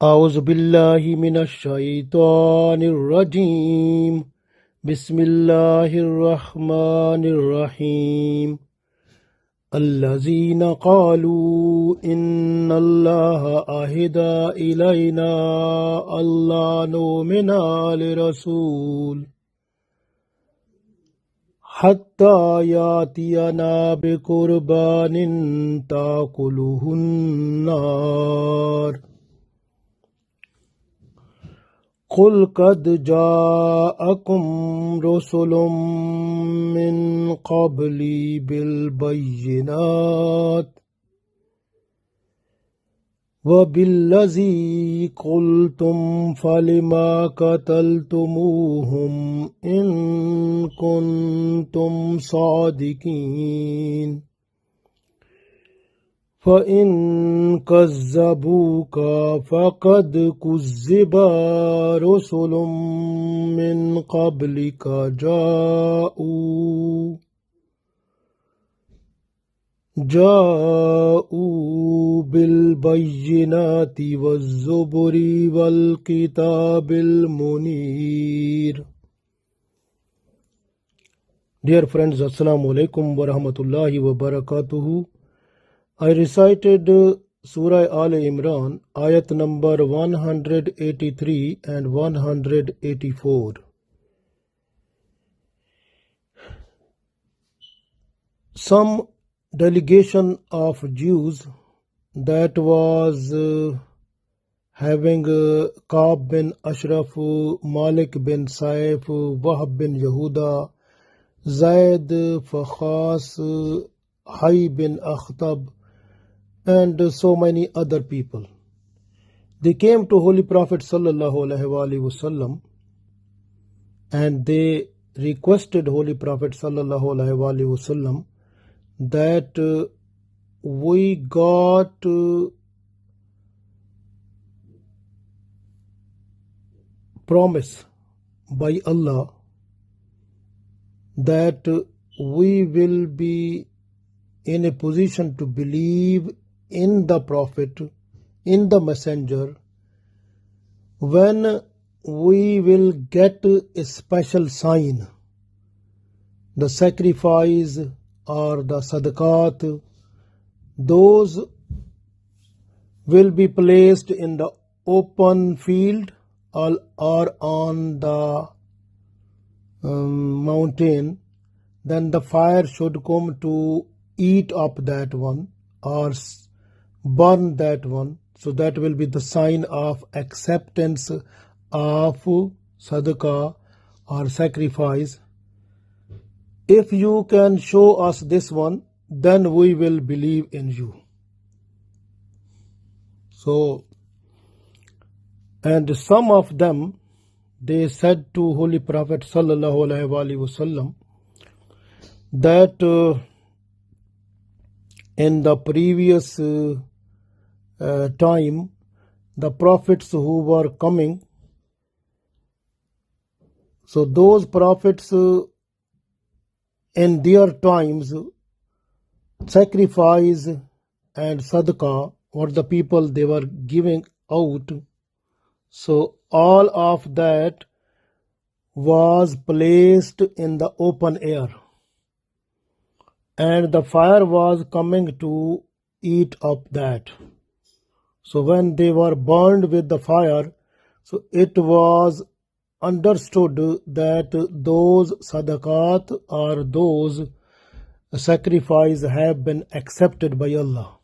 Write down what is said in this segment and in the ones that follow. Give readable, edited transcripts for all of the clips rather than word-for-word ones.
أعوذ بالله من الشيطان الرجيم بسم الله الرحمن الرحيم الذين قالوا إن الله عهد إلينا ألا نؤمن لرسول حتى يأتينا بقربان تأكله النار قل قد جاءكم رسل من قبلي بالبينات وبالذي قلتم فلما قتلتموهم إن كنتم صادقين فإن كذبوك فقد كذب رسل من قبلك جاءوا بالبينات والزبر والكتاب المنير. Dear friends, Assalamu alaikum wa rahmatullahi wa barakatuhu. I recited Surah al-Imran, Ayat number 183 and 184. Some delegation of Jews that was having Ka'b bin Ashraf, Malik bin Saif, Wahb bin Yehuda, Zayd Fakhas, Hay bin Akhtab, and so many other people. They came to Holy Prophet sallallahu alaihi wasallam and they requested Holy Prophet sallallahu alaihi wasallam that we got promise by Allah that we will be in a position to believe in the Prophet, in the Messenger, when we will get a special sign, the sacrifice or the sadaqat. Those will be placed in the open field or on the mountain. Then the fire should come to eat up that one or burn that one. So that will be the sign of acceptance of sadaqah or sacrifice. If you can show us this one, then we will believe in you. So, and some of them, they said to Holy Prophet sallallahu alaihi wasallam that in the previous time, the prophets who were coming, so those prophets in their times, sacrifice and sadaqah, what the people they were giving out, so all of that was placed in the open air, and the fire was coming to eat up that. So when they were burned with the fire, so it was understood that those sadaqat or those sacrifice have been accepted by Allah.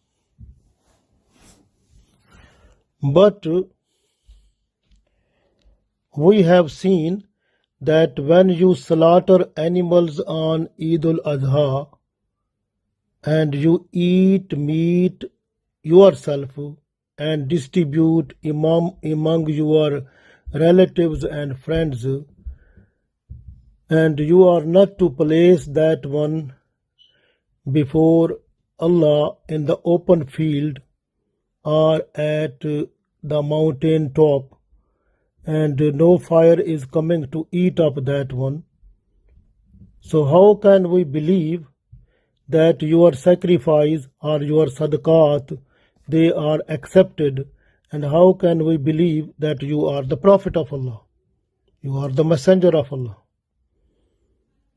But we have seen that when you slaughter animals on Eid al-Adha and you eat meat yourself and distribute among your relatives and friends, and you are not to place that one before Allah in the open field or at the mountain top, and no fire is coming to eat up that one. So how can we believe that your sacrifice or your sadaqat, they are accepted And how can we believe that you are the Prophet of Allah? You are the Messenger of Allah.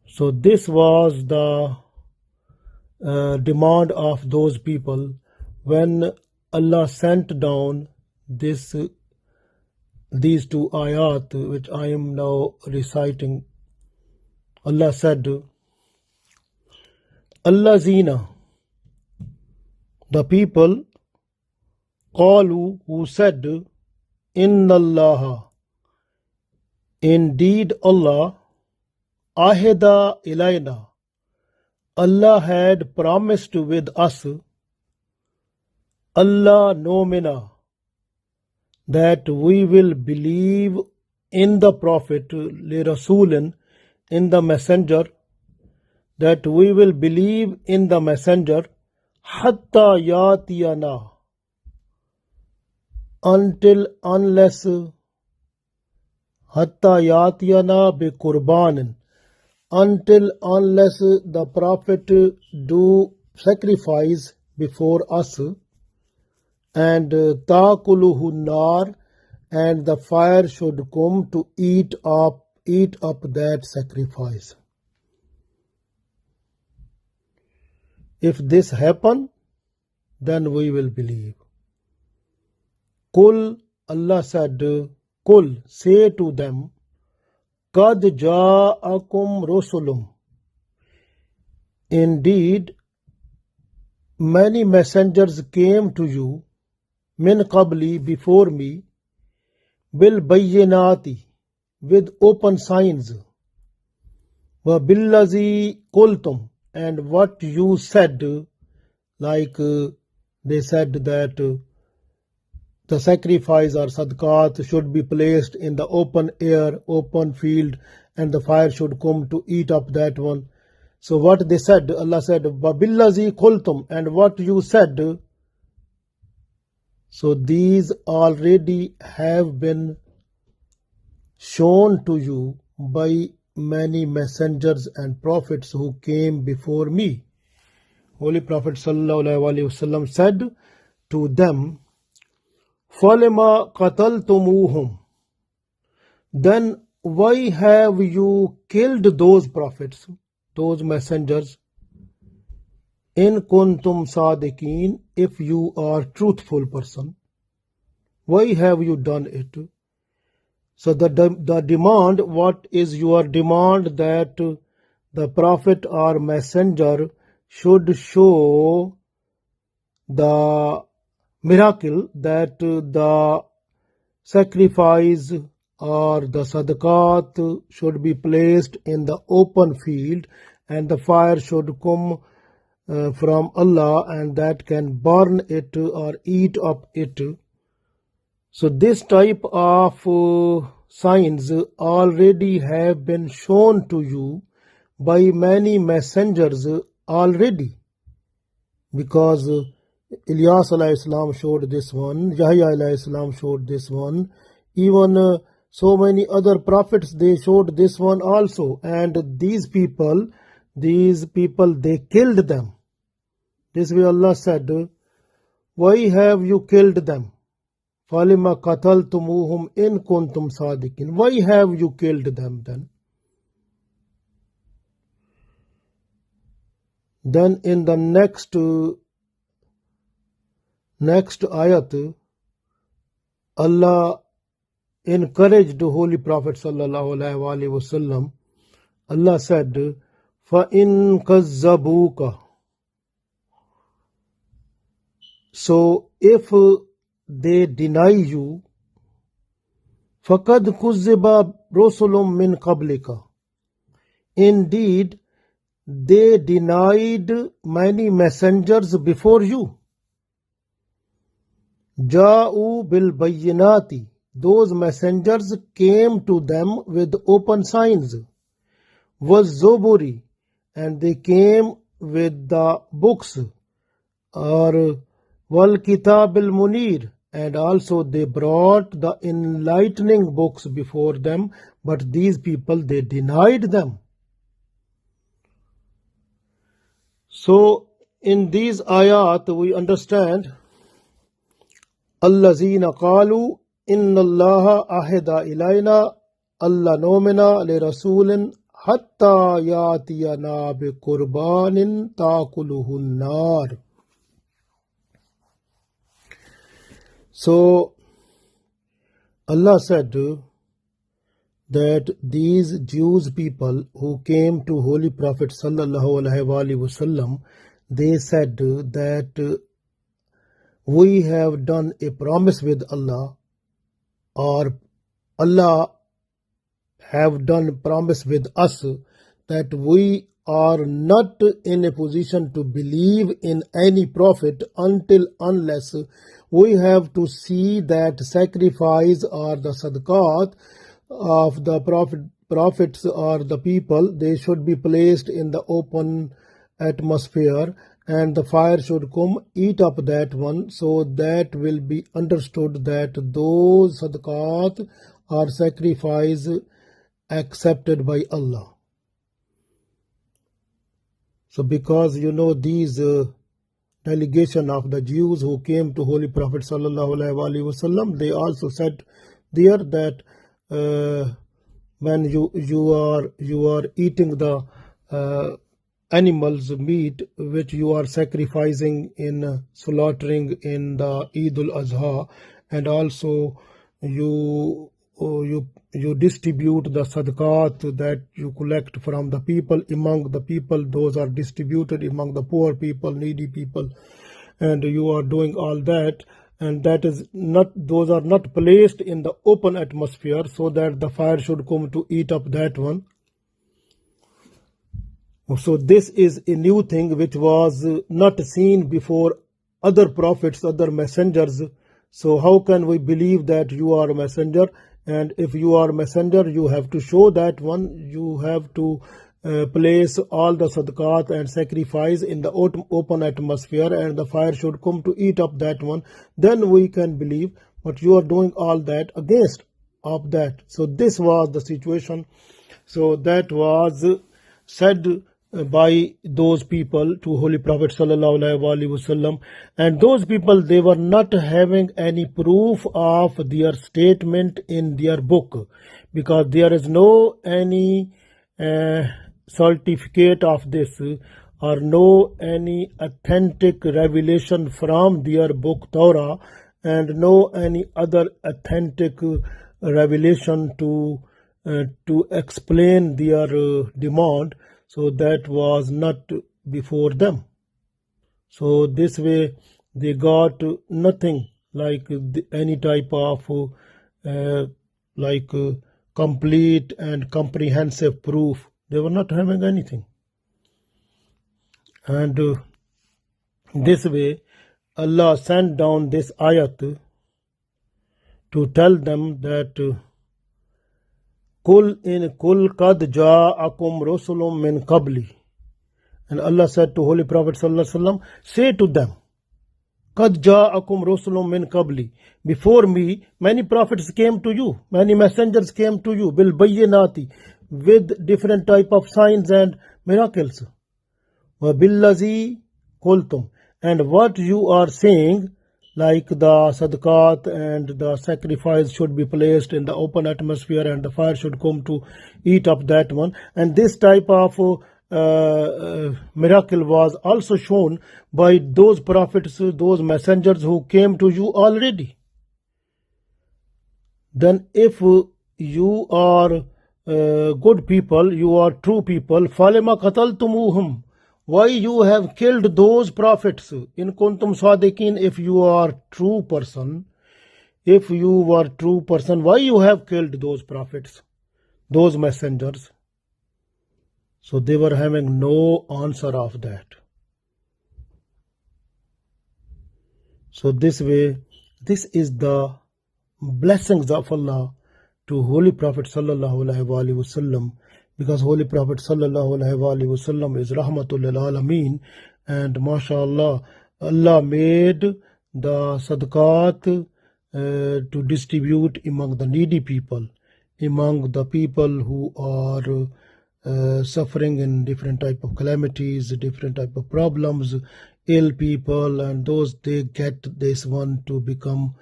So this was the demand of those people when Allah sent down these two ayat which I am now reciting. Allah said, Allazina, the people, qalu, who said, Inna Allah, indeed Allah, ahida ilayna, Allah had promised with us, Allah nomina, that we will believe in the Prophet, li Rasulin, in the messenger, that we will believe in the messenger, hatta yatiyana, unless hatta yatiyana bi qurbanin, unless the Prophet do sacrifice before us, and taquluhu nar, and the fire should come to eat up that sacrifice. If this happen, then we will believe. Kul, Allah said, Kul, say to them, Qad ja'akum rusulum, indeed many messengers came to you, min qabli, before me, bil bayyinati, with open signs, wa billazi qultum, and what you said, like they said that the sacrifice or sadaqat should be placed in the open air, open field, and the fire should come to eat up that one. So what they said, Allah said, Babillazi qultum, and what you said, so these already have been shown to you by many messengers and prophets who came before me. Holy Prophet ﷺ said to them, فَلِمَا قَتَلْتُمُوهُمْ, then why have you killed those prophets, those messengers, in kuntum sadiqeen, if you are truthful person? Why have you done it? So the demand, what is your demand? That the prophet or messenger should show the miracle, that the sacrifice or the sadaqat should be placed in the open field, and the fire should come from Allah, and that can burn it or eat up it. So this type of signs already have been shown to you by many messengers already, because Ilyas alayhi salam showed this one, Yahya alayhi salam showed this one, even so many other prophets, they showed this one also. And these people they killed them. This way Allah said, why have you killed them? فَلِمَا قَتَلْتُمُوهُمْ إِن كُنْتُمْ صَادِقِينَ, why have you killed them then? Then in the next ayat, Allah encouraged the Holy Prophet sallallahu alaihi wasallam. Allah said, فَإِن كَذَّبُوكَ, so if they deny you, فَقَدْ كُذِّبَ رُسُلٌ مِّن قَبْلِكَ, indeed they denied many messengers before you. جَاءُوا بِالْبَيِّنَاتِ, those messengers came to them with open signs. وَالزُّبُرِ, and they came with the books, or وَالْكِتَابِ الْمُنِيرِ, and also they brought the enlightening books before them, but these people, they denied them. So in these ayat we understand الَّذِينَ قَالُوا إِنَّ اللَّهَ أَهْدَ إِلَيْنَا أَلَّا نُؤْمِنَ لِرَسُولٍ حَتَّى يَأْتِيَنَا بِقُرْبَانٍ تَأْكُلُهُ النَّارُ. So Allah said that these Jews people who came to Holy Prophet sallallahu alaihi wasallam, they said that we have done a promise with Allah, or Allah have done promise with us, that we are not in a position to believe in any prophet unless we have to see that sacrifice or the sadaqat of the prophets or the people, they should be placed in the open atmosphere, and the fire should come eat up that one. So that will be understood that those sadaqat are sacrifice accepted by Allah. So because these delegation of the Jews who came to Holy Prophet sallallahu alaihi wasallam, they also said there that when you are eating the animals meat which you are sacrificing in slaughtering in the Eid al-Adha, and also you distribute the sadaqat that you collect from the people among the people, those are distributed among the poor people, needy people, and you are doing all that, and that is not, those are not placed in the open atmosphere so that the fire should come to eat up that one. So this is a new thing which was not seen before other prophets, other messengers. So how can we believe that you are a messenger? And if you are a messenger, you have to show that one. You have to place all the sadaqat and sacrifice in the open atmosphere, and the fire should come to eat up that one. Then we can believe. But you are doing all that against of that. So this was the situation. So that was said by those people to Holy Prophet sallallahu alaihi wasallam, and those people, they were not having any proof of their statement in their book, because there is no any certificate of this, or no any authentic revelation from their book Torah, and no any other authentic revelation to explain their demand. So that was not before them. So this way they got nothing like any type of complete and comprehensive proof. They were not having anything. And this way Allah sent down this ayat to tell them that Kul qad ja'akum rusulun min qabli. And Allah said to Holy Prophet sallallahu alaihi wasallam, say to them, Qad ja'akum rusulun min qabli. Before me, many prophets came to you, many messengers came to you, bil bayyinati, with different type of signs and miracles. Wa billazi qultum. And what you are saying, like the sadaqat and the sacrifice should be placed in the open atmosphere and the fire should come to eat up that one. And this type of miracle was also shown by those prophets, those messengers who came to you already. Then if you are good people, you are true people, فَلِمَ قَتَلْتُمُوهُمْ. Why you have killed those prophets? In kuntum sadiqin, if you are true person, if you were true person, why you have killed those prophets, those messengers? So they were having no answer of that. So this way, this is the blessings of Allah to Holy Prophet sallallahu alaihi wasallam. Because Holy Prophet sallallahu alaihi wasallam is rahmatul lil alameen, and mashallah, Allah made the sadaqat to distribute among the needy people, among the people who are suffering in different type of calamities, different type of problems, ill people, and those they get this one to become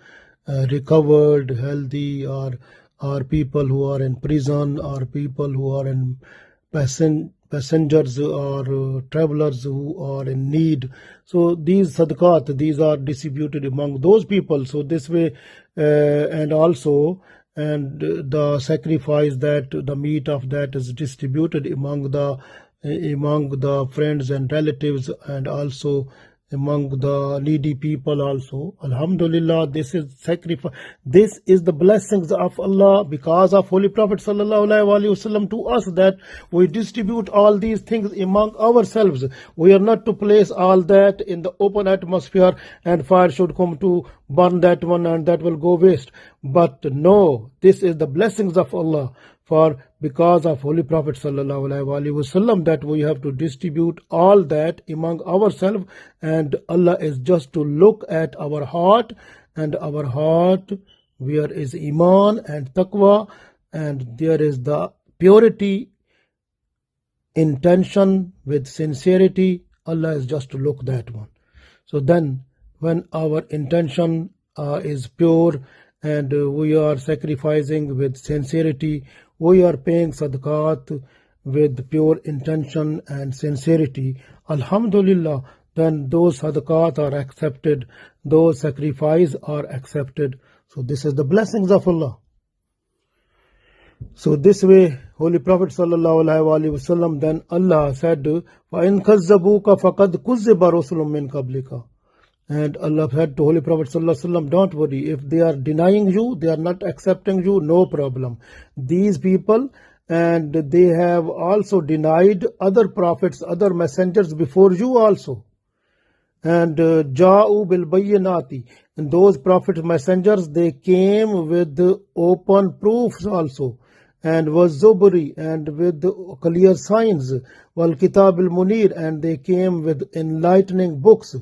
recovered, healthy, or people who are in prison, or people who are in passengers or travelers who are in need. So these sadaqat, these are distributed among those people. So this way, and also, and the sacrifice, that the meat of that is distributed among the friends and relatives, and also among the needy people also. Alhamdulillah, this is sacrifice. This is the blessings of Allah because of Holy Prophet sallallahu alaihi wasallam to us, that we distribute all these things among ourselves. We are not to place all that in the open atmosphere and fire should come to burn that one and that will go waste. But no, this is the blessings of Allah, for because of Holy Prophet sallallahu alaihi wasallam, that we have to distribute all that among ourselves, and Allah is just to look at our heart, and our heart where is iman and taqwa, and there is the purity, intention with sincerity. Allah is just to look that one. So then when our intention is pure, and we are sacrificing with sincerity, we are paying sadaqat with pure intention and sincerity, alhamdulillah, then those sadaqat are accepted, those sacrifices are accepted. So this is the blessings of Allah. So this way, Holy Prophet sallallahu alaihi wasallam, then Allah said, وَإِن كَذَّبُوكَ فَقَدْ كُذِّبَ رُسُلٌ مِّن قَبْلِكَ. And Allah said to Holy Prophet sallallahu alaihi wasallam, don't worry, if they are denying you, they are not accepting you, no problem. These people, and they have also denied other prophets, other messengers before you also. And ja'u bil bayyinati, and those prophet messengers, they came with open proofs also, and was zubri, and with clear signs, wal kitab al munir, and they came with enlightening books.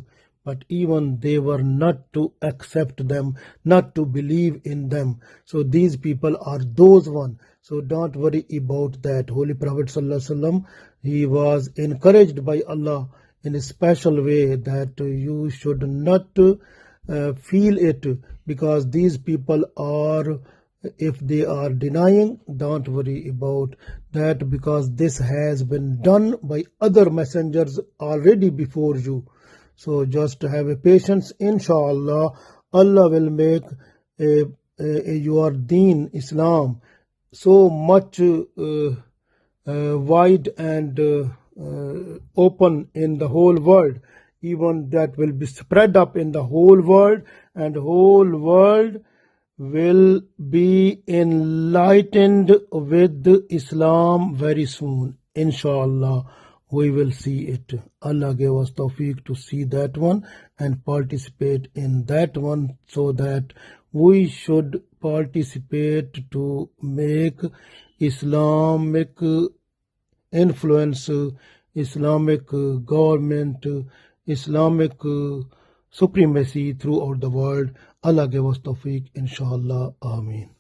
But even they were not to accept them, not to believe in them. So these people are those one. So don't worry about that. Holy Prophet sallallahu alaihi wasallam, he was encouraged by Allah in a special way, that you should not feel it, because these people are, if they are denying, don't worry about that, because this has been done by other messengers already before you. So just have a patience, inshallah. Allah will make your deen, Islam, so much wide and open in the whole world. Even that will be spread up in the whole world, and whole world will be enlightened with Islam very soon, inshallah. We will see it. Allah gave us tawfiq to see that one and participate in that one, so that we should participate to make Islamic influence, Islamic government, Islamic supremacy throughout the world. Allah gave us tawfiq, inshallah. Ameen.